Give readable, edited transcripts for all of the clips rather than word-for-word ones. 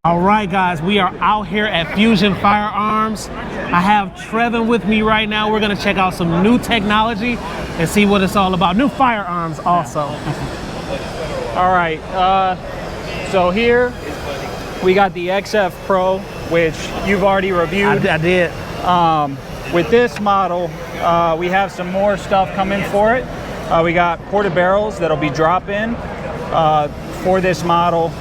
All right, guys, we are out here at Fusion Firearms. I have Trevin with me right now. We're gonna check out some new technology and see what it's all about. New firearms also. All right, so here we got the XF Pro, which you've already reviewed. I did. With this model, we have some more stuff coming for it. We got ported barrels that'll be drop-in for this model.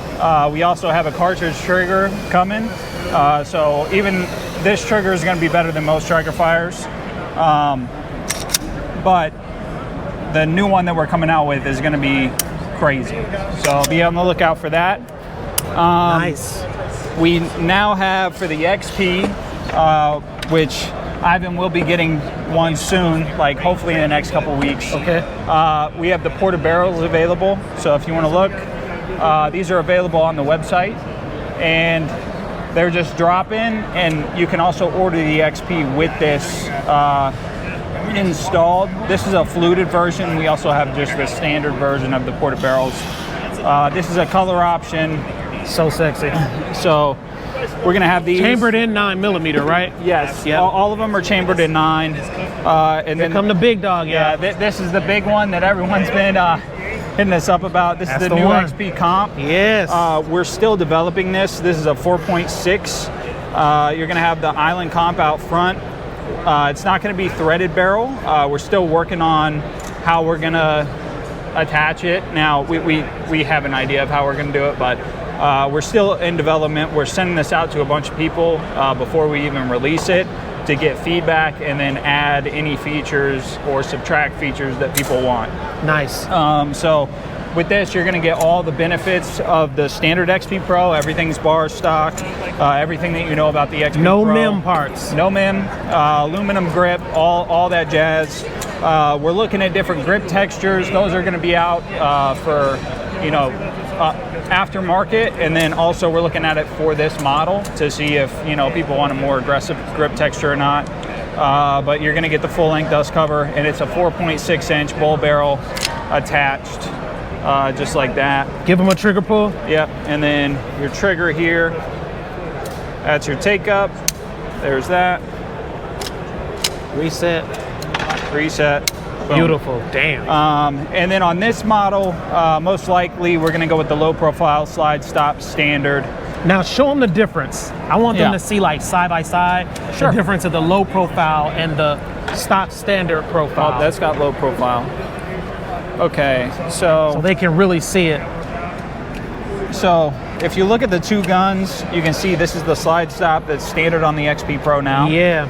We also have a cartridge trigger coming, so even this trigger is going to be better than most striker fires. But the new one that we're coming out with is going to be crazy, so be on the lookout for that. Nice. We now have for the XP, which Ivan will be getting one soon, like hopefully in the next couple weeks. Okay. We have the ported barrels available, so if you want to look, these are available on the website, and they're just drop-in, and you can also order the XP with this installed. This is a fluted version. We also have just the standard version of the ported barrels. This is a color option. So sexy. So we're gonna have these chambered in 9mm, right? Yes. Yep. All of them are chambered in 9. And then come the big dog. Yeah. This is the big one that everyone's been hitting us up about. This is the new XP comp. Yes. We're still developing this. This is a 4.6. You're gonna have the island comp out front. It's not gonna be threaded barrel. We're still working on how we're gonna attach it. Now we have an idea of how we're gonna do it, but we're still in development. We're sending this out to a bunch of people before we even release it to get feedback and then add any features or subtract features that people want. Nice. So with this, you're going to get all the benefits of the standard XP Pro. Everything's bar stock, everything that you know about the XP Pro. No MIM parts. No MIM, aluminum grip, all that jazz. We're looking at different grip textures. Those are going to be out for, aftermarket, and then also we're looking at it for this model to see if people want a more aggressive grip texture or not. But you're going to get the full length dust cover, and it's a 4.6-inch bull barrel attached, just like that. Give them a trigger pull. Yep, and then your trigger here. That's your take up. There's that. Reset. Boom. Beautiful. Damn. And then on this model, most likely we're going to go with the low profile slide stop standard. Now show them the difference. I want them to see, like, side by side, the difference of the low profile and the stock standard profile. Oh, that's got low profile. Okay, so they can really see it. So if you look at the two guns, you can see this is the slide stop that's standard on the XP Pro now. Yeah.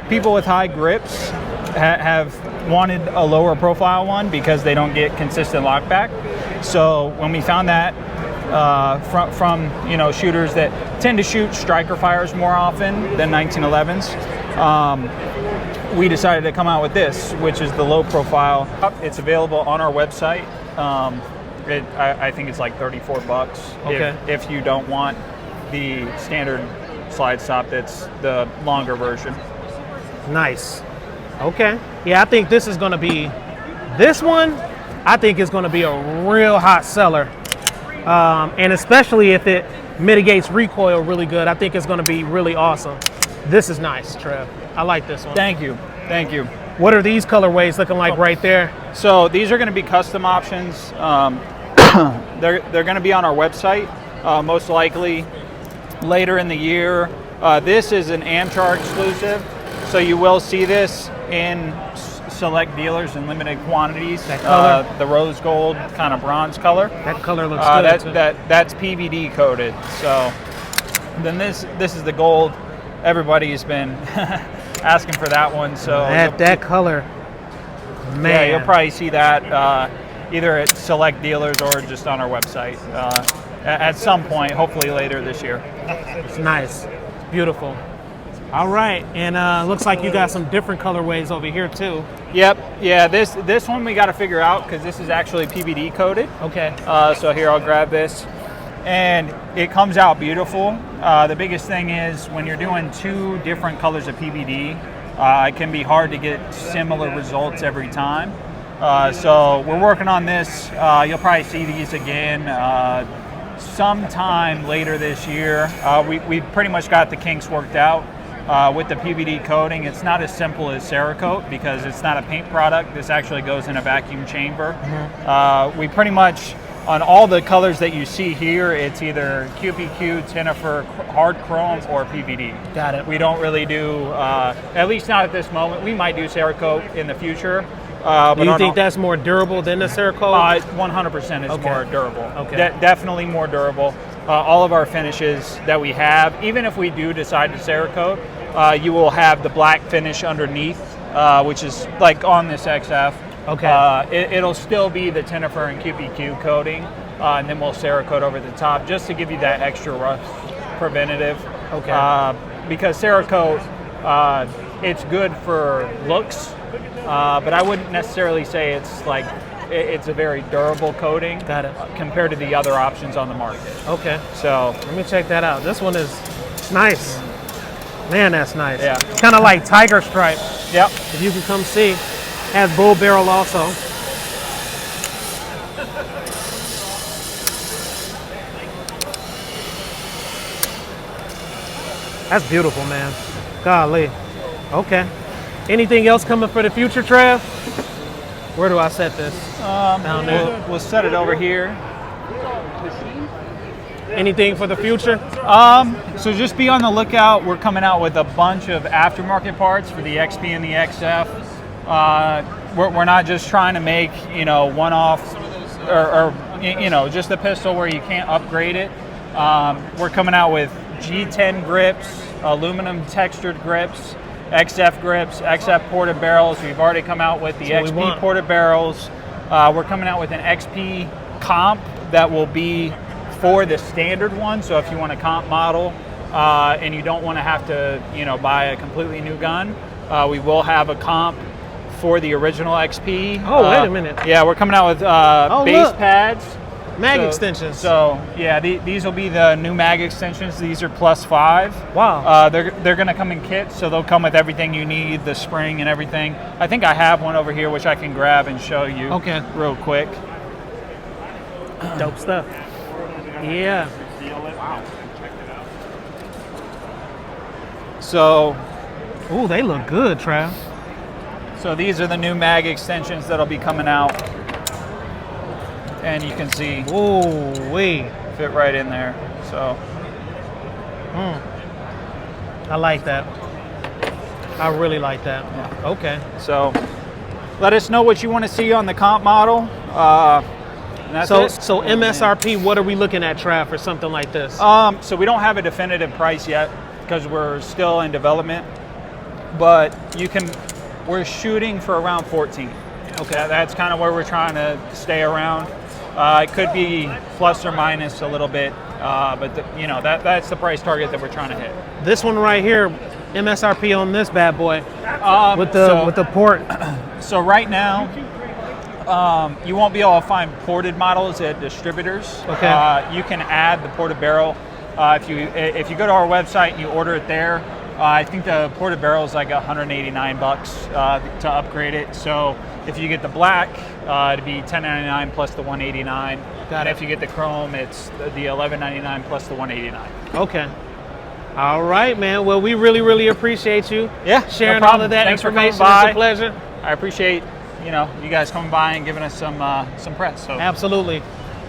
People with high grips have wanted a lower profile one because they don't get consistent lockback. So when we found that from shooters that tend to shoot striker fires more often than 1911s, we decided to come out with this, which is the low profile. It's available on our website. I think it's like $34 if you don't want the standard slide stop. That's the longer version. Nice. Okay. Yeah, I think this is going to be, this one, I think is going to be a real hot seller. And especially if it mitigates recoil really good, I think it's going to be really awesome. This is nice, Trev. I like this one. Thank you. Thank you. What are these colorways looking like right there? So these are going to be custom options. They're going to be on our website, most likely later in the year. This is an Amchar exclusive, so you will see this in select dealers in limited quantities. That color? The rose gold kind of bronze color. That color looks good. That's PVD coated. So then this is the gold. Everybody's been asking for that one. So that color, man. Yeah, you'll probably see that either at select dealers or just on our website at some point, hopefully later this year. It's nice. It's beautiful. All right, and looks like you got some different colorways over here too. Yep, yeah, this one we got to figure out because this is actually PVD coated. Okay. So here, I'll grab this. And it comes out beautiful. The biggest thing is when you're doing two different colors of PVD, it can be hard to get similar results every time. So we're working on this. You'll probably see these again sometime later this year. We pretty much got the kinks worked out. With the PVD coating, it's not as simple as Cerak Coat because it's not a paint product. This actually goes in a vacuum chamber. We pretty much, on all the colors that you see here, it's either QPQ, Tinifer, hard chrome, or PVD. Got it. We don't really do, at least not at this moment. We might do Cerak Coat in the future. Do you think that's more durable than the Cerak Coat? 100% is more durable. Okay. Definitely more durable. All of our finishes that we have, even if we do decide to Cerak Coat, you will have the black finish underneath, which is like on this XF. Okay. It'll still be the Tinifer and QPQ coating, and then we'll Cerak Coat over the top just to give you that extra rust preventative. Okay. Because Cerak Coat, it's good for looks, but I wouldn't necessarily say it's like it's a very durable coating. Got it. Compared to the other options on the market. Okay. So let me check that out. This one is nice. Man, that's nice. Yeah. It's kind of like tiger stripe. Yep. If you can come see. Has bull barrel also. That's beautiful, man. Golly. Okay. Anything else coming for the future, Trev? Where do I set this? Down there. We'll set it over here. Anything for the future? So just be on the lookout. We're coming out with a bunch of aftermarket parts for the XP and the XF. We're not just trying to make, one-off or just a pistol where you can't upgrade it. We're coming out with G10 grips, aluminum textured grips, XF grips, XF ported barrels. We've already come out with the XP ported barrels. We're coming out with an XP comp that will be for the standard one. So if you want a comp model and you don't want to have to, buy a completely new gun, we will have a comp for the original XP. Oh, wait a minute. Yeah, we're coming out with base pads. Mag extensions. So yeah, these will be the new mag extensions. These are +5. Wow. They're going to come in kits, so they'll come with everything you need, the spring and everything. I think I have one over here which I can grab and show you. Okay. Real quick. Dope stuff. Yeah. So. Ooh, they look good, Trav. So these are the new mag extensions that'll be coming out. And you can see, ooh, wait, fit right in there. So, I like that. I really like that. Yeah. Okay. So, let us know what you want to see on the comp model. And that's it. So MSRP, what are we looking at, Trav, for something like this? So we don't have a definitive price yet because we're still in development. But we're shooting for around 14. Okay, that's kind of where we're trying to stay around. It could be plus or minus a little bit, but that's the price target that we're trying to hit. This one right here, MSRP on this bad boy with the port. So right now, you won't be able to find ported models at distributors. Okay. You can add the ported barrel if you go to our website and you order it there. I think the ported barrel is like $189 to upgrade it. So if you get the black, it'd be $10.99 plus the $189. And if you get the chrome, it's the $11.99 plus the $189. Okay. All right, man. Well, we really, really appreciate you. Yeah, sharing no all of that Thanks information. For coming by. It's a pleasure. I appreciate you guys coming by and giving us some press. So. Absolutely.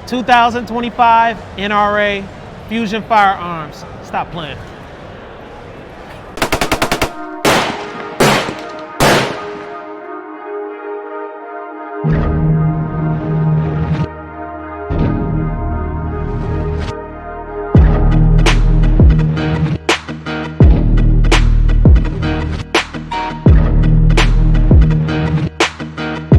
2025 NRA Fusion Firearms. Stop playing.